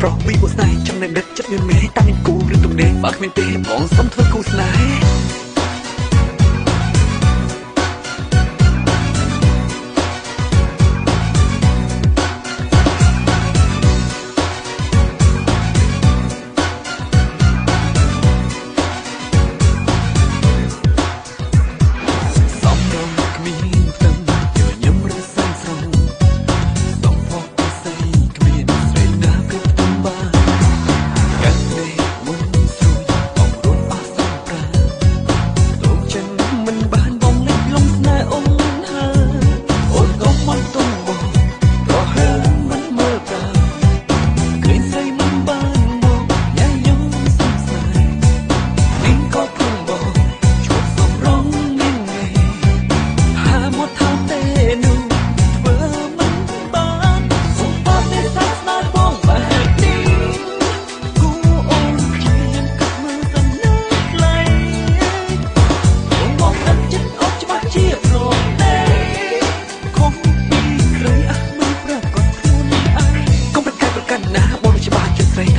រស់ពីបុស្នេហ៍ចំណាយដិតចិត្តមានមេតាមានគូឬទំនេរបើគ្មានទេបងសុំធ្វើគូស្នេហ៍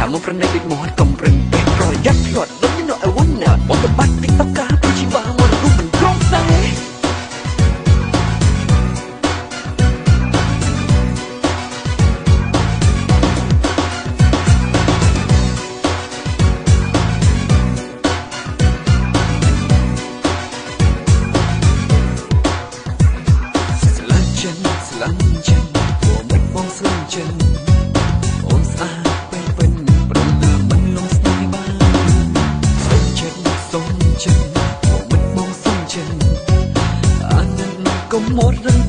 ថាមកប្រណិតដូចមាត់កំប្រឹងពេកប្រយ័ត្នឆ្លាត់ដូចញ៉ាំអីវ៉ាន់ណាបងទៅបាត់ទីតកាពីជីវ៉ាមករូបមិនត្រង់តែស្លាញ់ចិនព្រោះមិនបងស្លាញ់ចិនអូនស្អាតកុំមករឹង